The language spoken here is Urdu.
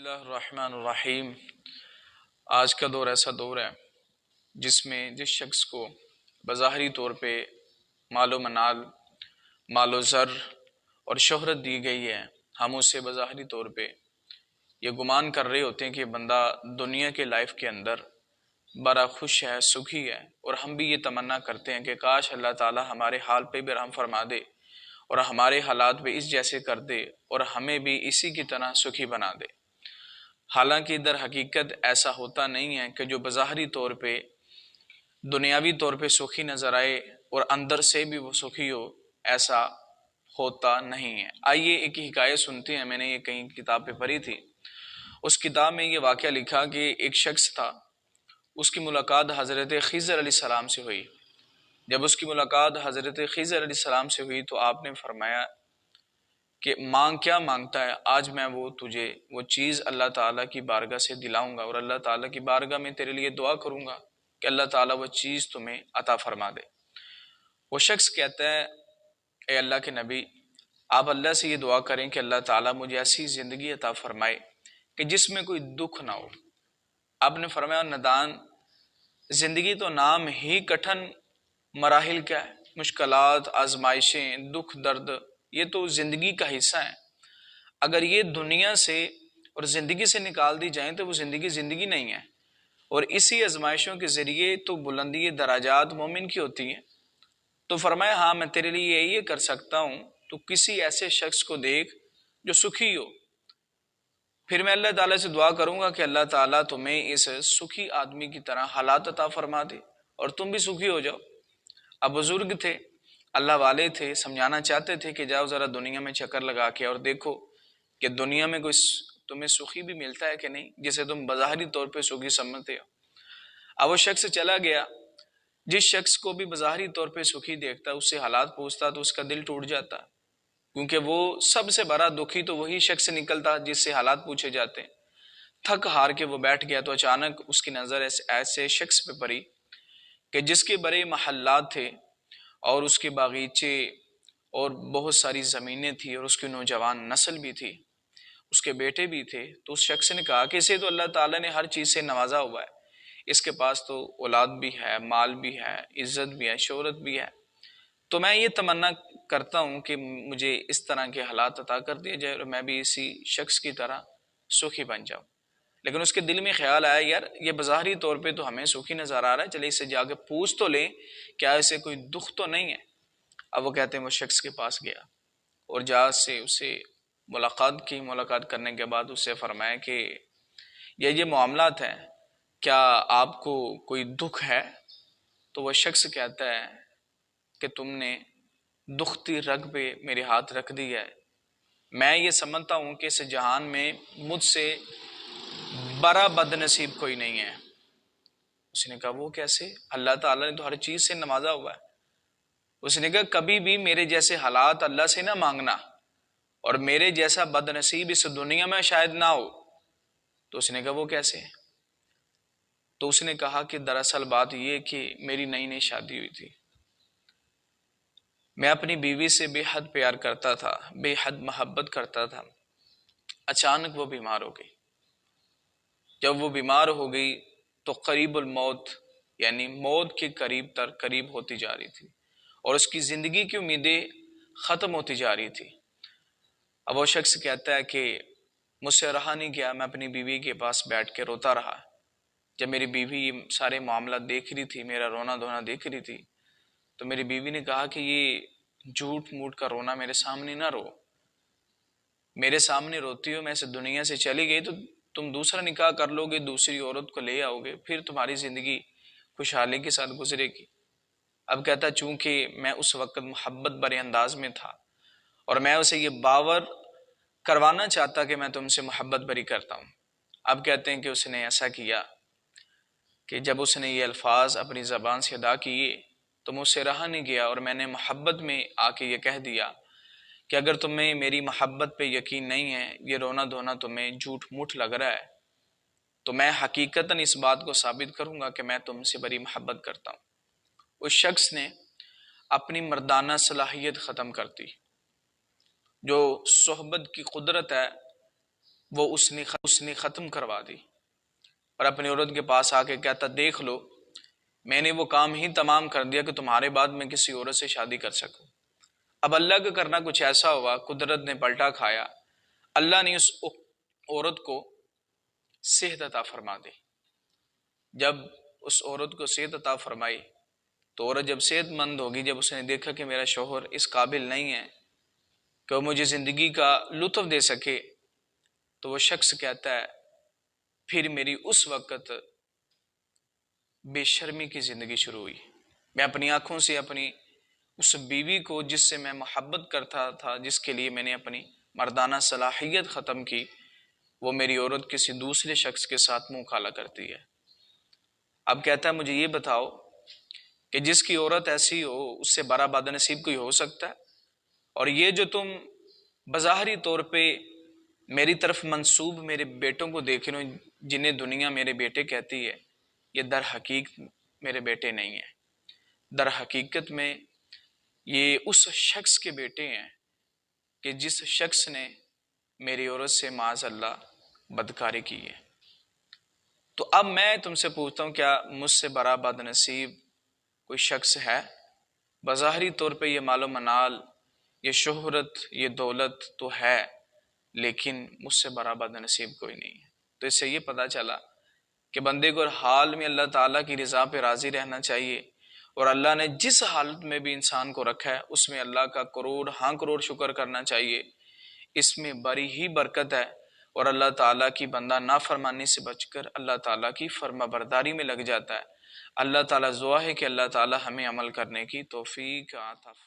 اللہ الرحمن الرحیم۔ آج کا دور ایسا دور ہے جس میں جس شخص کو بظاہری طور پہ مال و منال، مال و زر اور شہرت دی گئی ہے، ہم اسے بظاہری طور پہ یہ گمان کر رہے ہوتے ہیں کہ بندہ دنیا کے لائف کے اندر بڑا خوش ہے، سکھی ہے، اور ہم بھی یہ تمنا کرتے ہیں کہ کاش اللہ تعالی ہمارے حال پہ بھی رحم فرما دے اور ہمارے حالات بھی اس جیسے کر دے اور ہمیں بھی اسی کی طرح سکھی بنا دے۔ حالانکہ در حقیقت ایسا ہوتا نہیں ہے کہ جو بظاہری طور پہ دنیاوی طور پہ سکھی نظر آئے اور اندر سے بھی وہ سکھی ہو، ایسا ہوتا نہیں ہے۔ آئیے ایک حکایت سنتے ہیں، میں نے یہ کہیں کتاب پہ پڑھی تھی۔ اس کتاب میں یہ واقعہ لکھا کہ ایک شخص تھا، اس کی ملاقات حضرت خضر علیہ السلام سے ہوئی۔ جب اس کی ملاقات حضرت خضر علیہ السلام سے ہوئی تو آپ نے فرمایا کہ مانگ، کیا مانگتا ہے؟ آج میں تجھے وہ چیز اللہ تعالیٰ کی بارگاہ سے دلاؤں گا اور اللہ تعالیٰ کی بارگاہ میں تیرے لیے دعا کروں گا کہ اللہ تعالیٰ وہ چیز تمہیں عطا فرما دے۔ وہ شخص کہتا ہے، اے اللہ کے نبی، آپ اللہ سے یہ دعا کریں کہ اللہ تعالیٰ مجھے ایسی زندگی عطا فرمائے کہ جس میں کوئی دکھ نہ ہو۔ آپ نے فرمایا، ندان، زندگی تو نام ہی کٹھن مراحل کا ہے، مشکلات، آزمائشیں، دکھ، درد، یہ تو زندگی کا حصہ ہیں۔ اگر یہ دنیا سے اور زندگی سے نکال دی جائیں تو وہ زندگی نہیں ہے، اور اسی آزمائشوں کے ذریعے تو بلندی درجات مومن کی ہوتی ہیں۔ تو فرمایا، ہاں میں تیرے لیے یہ کر سکتا ہوں، تو کسی ایسے شخص کو دیکھ جو سکھی ہو، پھر میں اللہ تعالیٰ سے دعا کروں گا کہ اللہ تعالیٰ تمہیں اس سکھی آدمی کی طرح حالات عطا فرما دے اور تم بھی سکھی ہو جاؤ۔ اب بزرگ تھے، اللہ والے تھے، سمجھانا چاہتے تھے کہ جاؤ ذرا دنیا میں چکر لگا کے اور دیکھو کہ دنیا میں کوئی تمہیں سخی بھی ملتا ہے کہ نہیں، جسے تم بظاہری طور پہ سخی سمجھتے ہو۔ اب وہ شخص چلا گیا۔ جس شخص کو بھی بظاہری طور پہ سخی دیکھتا، اس سے حالات پوچھتا تو اس کا دل ٹوٹ جاتا، کیونکہ وہ سب سے بڑا دکھی تو وہی شخص نکلتا جس سے حالات پوچھے جاتے ہیں۔ تھک ہار کے وہ بیٹھ گیا تو اچانک اس کی نظر ایسے شخص پہ پڑی کہ جس کے بڑے محلات تھے اور اس کے باغیچے اور بہت ساری زمینیں تھی اور اس کی نوجوان نسل بھی تھی، اس کے بیٹے بھی تھے۔ تو اس شخص نے کہا کہ اسے تو اللہ تعالیٰ نے ہر چیز سے نوازا ہوا ہے، اس کے پاس تو اولاد بھی ہے، مال بھی ہے، عزت بھی ہے، شہرت بھی ہے، تو میں یہ تمنا کرتا ہوں کہ مجھے اس طرح کے حالات عطا کر دیے جائے اور میں بھی اسی شخص کی طرح سکھی بن جاؤں۔ لیکن اس کے دل میں خیال آیا، یار یہ بظاہری طور پہ تو ہمیں سکھی نظر آ رہا ہے، چلے اس سے جا کے پوچھ تو لیں کیا اسے کوئی دکھ تو نہیں ہے۔ اب وہ کہتے ہیں وہ شخص کے پاس گیا اور جا سے اسے ملاقات کی۔ ملاقات کرنے کے بعد اسے فرمایا کہ یہ معاملات ہیں، کیا آپ کو کوئی دکھ ہے؟ تو وہ شخص کہتا ہے کہ تم نے دکھتی رگ پہ میرے ہاتھ رکھ دی ہے، میں یہ سمجھتا ہوں کہ اس جہان میں مجھ سے بڑا بد نصیب کوئی نہیں ہے۔ اس نے کہا وہ کیسے؟ اللہ تعالیٰ نے تو ہر چیز سے نوازا ہوا ہے۔ اس نے کہا کبھی بھی میرے جیسے حالات اللہ سے نہ مانگنا، اور میرے جیسا بد نصیب اس دنیا میں شاید نہ ہو۔ تو اس نے کہا وہ کیسے؟ تو اس نے کہا کہ دراصل بات یہ کہ میری نئی شادی ہوئی تھی، میں اپنی بیوی سے بے حد پیار کرتا تھا، بے حد محبت کرتا تھا، اچانک وہ بیمار ہو گئی۔ جب وہ بیمار ہو گئی تو قریب الموت، یعنی موت کے قریب ہوتی جا رہی تھی اور اس کی زندگی کی امیدیں ختم ہوتی جا رہی تھی۔ اب وہ شخص کہتا ہے کہ مجھ سے رہا نہیں گیا، میں اپنی بیوی کے پاس بیٹھ کے روتا رہا۔ جب میری بیوی یہ سارے معاملات دیکھ رہی تھی، میرا رونا دھونا دیکھ رہی تھی، تو میری بیوی نے کہا کہ یہ جھوٹ موٹ کا رونا میرے سامنے نہ رو، میرے سامنے روتی ہو، میں اس دنیا سے چلی گئی تو تم دوسرا نکاح کر لو گے، دوسری عورت کو لے آؤ گے، پھر تمہاری زندگی خوشحالی کے ساتھ گزرے گی۔ اب کہتا چونکہ میں اس وقت محبت بھرے انداز میں تھا اور میں اسے یہ باور کروانا چاہتا کہ میں تم سے محبت بھری کرتا ہوں۔ اب کہتے ہیں کہ اس نے ایسا کیا کہ جب اس نے یہ الفاظ اپنی زبان سے ادا کیے تو مجھ سے رہا نہیں گیا اور میں نے محبت میں آ کے یہ کہہ دیا کہ اگر تمہیں میری محبت پہ یقین نہیں ہے، یہ رونا دھونا تمہیں جھوٹ موٹ لگ رہا ہے، تو میں حقیقتاً اس بات کو ثابت کروں گا کہ میں تم سے بڑی محبت کرتا ہوں۔ اس شخص نے اپنی مردانہ صلاحیت ختم کر دی۔ جو صحبت کی قدرت ہے وہ اس نے ختم کروا دی، اور اپنی عورت کے پاس آ کے کہتا دیکھ لو میں نے وہ کام ہی تمام کر دیا کہ تمہارے بعد میں کسی عورت سے شادی کر سکوں۔ اب اللہ کا کرنا کچھ ایسا ہوا، قدرت نے پلٹا کھایا، اللہ نے اس عورت کو صحت عطا فرما دی۔ جب اس عورت کو صحت عطا فرمائی تو عورت جب صحت مند ہوگی، جب اس نے دیکھا کہ میرا شوہر اس قابل نہیں ہے کہ وہ مجھے زندگی کا لطف دے سکے، تو وہ شخص کہتا ہے پھر میری اس وقت بے شرمی کی زندگی شروع ہوئی۔ میں اپنی آنکھوں سے اپنی اس بیوی کو جس سے میں محبت کرتا تھا، جس کے لیے میں نے اپنی مردانہ صلاحیت ختم کی، وہ میری عورت کسی دوسرے شخص کے ساتھ منہ کالا کرتی ہے۔ اب کہتا ہے مجھے یہ بتاؤ کہ جس کی عورت ایسی ہو اس سے بڑا بد نصیب کوئی ہو سکتا ہے؟ اور یہ جو تم بظاہری طور پہ میری طرف منسوب میرے بیٹوں کو دیکھ رہے ہو، جنہیں دنیا میرے بیٹے کہتی ہے، یہ در حقیقت میرے بیٹے نہیں ہیں۔ در حقیقت میں یہ اس شخص کے بیٹے ہیں کہ جس شخص نے میری عورت سے معاذ اللہ بدکاری کی ہے۔ تو اب میں تم سے پوچھتا ہوں، کیا مجھ سے بڑا بد نصیب کوئی شخص ہے؟ بظاہری طور پہ یہ مال و منال، یہ شہرت، یہ دولت تو ہے، لیکن مجھ سے بڑا بد نصیب کوئی نہیں ہے۔ تو اس سے یہ پتہ چلا کہ بندے کو حال میں اللہ تعالیٰ کی رضا پہ راضی رہنا چاہیے، اور اللہ نے جس حالت میں بھی انسان کو رکھا ہے اس میں اللہ کا کروڑ شکر کرنا چاہیے۔ اس میں بڑی ہی برکت ہے، اور اللہ تعالیٰ کی بندہ نافرمانی سے بچ کر اللہ تعالیٰ کی فرما برداری میں لگ جاتا ہے۔ اللہ تعالیٰ دعا ہے کہ اللہ تعالیٰ ہمیں عمل کرنے کی توفیق عطا فرمائے۔